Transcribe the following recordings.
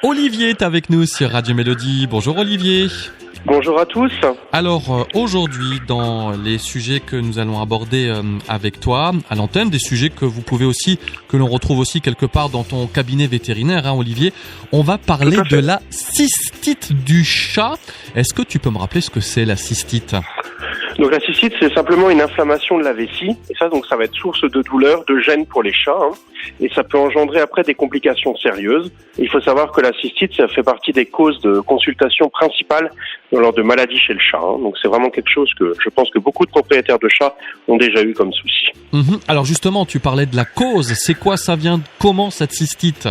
Olivier est avec nous sur Radio Mélodie. Bonjour Olivier. Bonjour à tous. Alors aujourd'hui, dans les sujets que nous allons aborder avec toi à l'antenne, des sujets que l'on retrouve aussi quelque part dans ton cabinet vétérinaire, hein, Olivier, on va parler de la cystite du chat. Est-ce que tu peux me rappeler ce que c'est la cystite ? Donc la cystite, c'est simplement une inflammation de la vessie, et ça va être source de douleur, de gêne pour les chats, hein, et ça peut engendrer après des complications sérieuses. Il faut savoir que la cystite, ça fait partie des causes de consultation principales lors de maladies chez le chat, hein. Donc c'est vraiment quelque chose que je pense que beaucoup de propriétaires de chats ont déjà eu comme souci. Alors justement, tu parlais de la cause. C'est quoi, ça vient comment cette cystite ?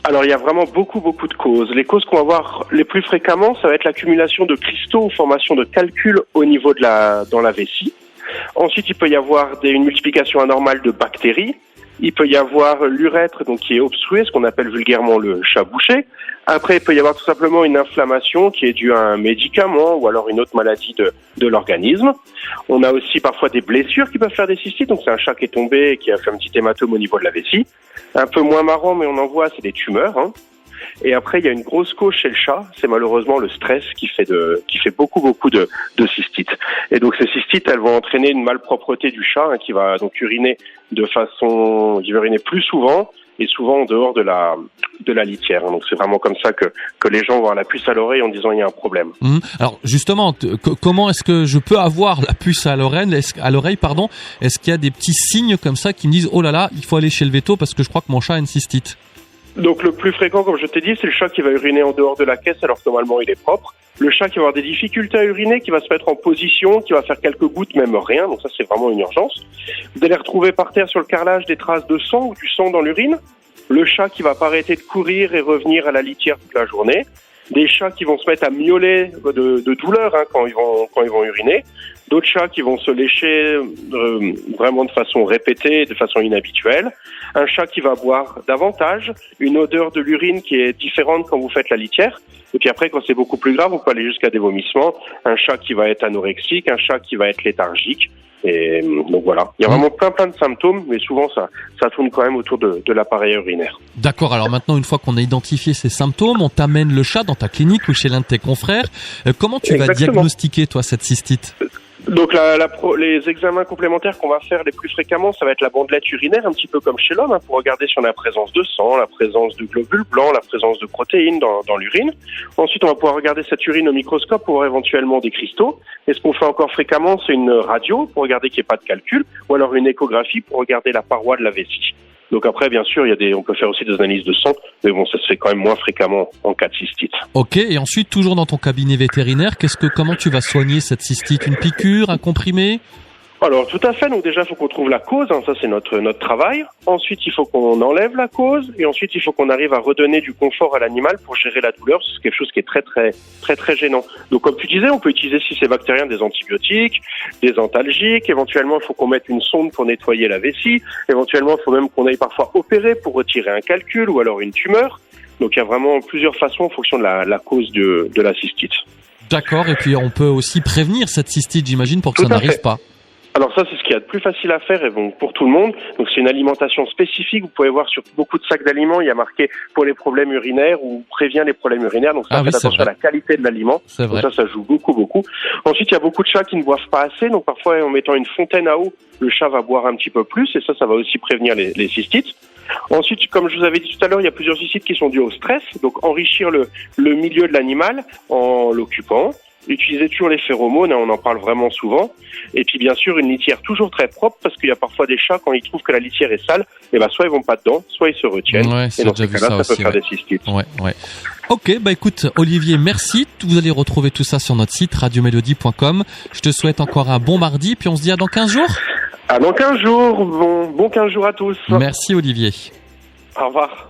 Alors il y a vraiment beaucoup de causes. Les causes qu'on va voir les plus fréquemment, ça va être l'accumulation de cristaux ou formation de calculs au niveau dans la vessie. Ensuite, il peut y avoir une multiplication anormale de bactéries. Il peut y avoir l'urètre qui est obstrué, ce qu'on appelle vulgairement le chat bouché. Après, il peut y avoir tout simplement une inflammation qui est due à un médicament ou alors une autre maladie de l'organisme. On a aussi parfois des blessures qui peuvent faire des cystites. Donc c'est un chat qui est tombé et qui a fait un petit hématome au niveau de la vessie. Un peu moins marrant, mais on en voit, c'est des tumeurs, hein. Et après, il y a une grosse cause chez le chat, c'est malheureusement le stress qui fait beaucoup de cystites. Et donc ces cystites, elles vont entraîner une malpropreté du chat, hein, qui va donc uriner il va uriner plus souvent et souvent en dehors de la litière. Donc c'est vraiment comme ça que les gens vont avoir la puce à l'oreille en disant il y a un problème. Alors justement, comment est-ce que je peux avoir la puce à l'oreille ? Est-ce qu'il y a des petits signes comme ça qui me disent oh là là, il faut aller chez le véto parce que je crois que mon chat a une cystite ? Donc le plus fréquent, comme je t'ai dit, c'est le chat qui va uriner en dehors de la caisse alors que normalement il est propre. Le chat qui va avoir des difficultés à uriner, qui va se mettre en position, qui va faire quelques gouttes, même rien. Donc ça, c'est vraiment une urgence. Vous allez retrouver par terre sur le carrelage des traces de sang ou du sang dans l'urine. Le chat qui va pas arrêter de courir et revenir à la litière toute la journée. Des chats qui vont se mettre à miauler de douleur, hein, quand ils vont uriner. D'autres chats qui vont se lécher vraiment de façon répétée, de façon inhabituelle. Un chat qui va boire davantage, une odeur de l'urine qui est différente quand vous faites la litière. Et puis après, quand c'est beaucoup plus grave, on peut aller jusqu'à des vomissements. Un chat qui va être anorexique, un chat qui va être léthargique. Et donc voilà, il y a vraiment plein de symptômes, mais souvent ça tourne quand même autour de l'appareil urinaire. D'accord, alors maintenant, une fois qu'on a identifié ces symptômes, on t'amène le chat dans ta clinique ou chez l'un de tes confrères. Comment tu vas diagnostiquer, toi, cette cystite ? Donc les examens complémentaires qu'on va faire les plus fréquemment, ça va être la bandelette urinaire, un petit peu comme chez l'homme, hein, pour regarder si on a la présence de sang, la présence de globules blancs, la présence de protéines dans l'urine. Ensuite, on va pouvoir regarder cette urine au microscope pour voir éventuellement des cristaux. Et ce qu'on fait encore fréquemment, c'est une radio pour regarder qu'il n'y ait pas de calcul, ou alors une échographie pour regarder la paroi de la vessie. Donc après, bien sûr, on peut faire aussi des analyses de sang, mais bon, ça se fait quand même moins fréquemment en cas de cystite. Ok, et ensuite, toujours dans ton cabinet vétérinaire, comment tu vas soigner cette cystite ? Une piqûre, un comprimé ? Alors tout à fait, donc déjà il faut qu'on trouve la cause, hein, ça c'est notre travail. Ensuite il faut qu'on enlève la cause et ensuite il faut qu'on arrive à redonner du confort à l'animal pour gérer la douleur, c'est quelque chose qui est très gênant. Donc comme tu disais, on peut utiliser si c'est bactérien des antibiotiques, des antalgiques, éventuellement il faut qu'on mette une sonde pour nettoyer la vessie, éventuellement il faut même qu'on aille parfois opérer pour retirer un calcul ou alors une tumeur. Donc il y a vraiment plusieurs façons en fonction de la cause de la cystite. D'accord, et puis on peut aussi prévenir cette cystite, j'imagine, pour que ça n'arrive pas. Alors ça, c'est ce qu'il y a de plus facile à faire et bon, pour tout le monde. Donc c'est une alimentation spécifique. Vous pouvez voir sur beaucoup de sacs d'aliments, il y a marqué pour les problèmes urinaires ou prévient les problèmes urinaires. Donc ça, faites attention à la qualité de l'aliment. C'est vrai. Donc ça joue beaucoup. Ensuite, il y a beaucoup de chats qui ne boivent pas assez. Donc parfois, en mettant une fontaine à eau, le chat va boire un petit peu plus et ça va aussi prévenir les cystites. Ensuite, comme je vous avais dit tout à l'heure, il y a plusieurs cystites qui sont dues au stress. Donc enrichir le milieu de l'animal en l'occupant. Utiliser toujours les phéromones, hein, on en parle vraiment souvent. Et puis bien sûr une litière toujours très propre parce qu'il y a parfois des chats quand ils trouvent que la litière est sale, soit ils vont pas dedans, soit ils se retiennent. Ouais, et dans ces cas-là, ça peut faire des cystites. Ouais. Ok, écoute Olivier, merci. Vous allez retrouver tout ça sur notre site radiomélodie.com. Je te souhaite encore un bon mardi, puis on se dit à dans 15 jours. À dans 15 jours, bon 15 jours à tous. Merci Olivier. Au revoir.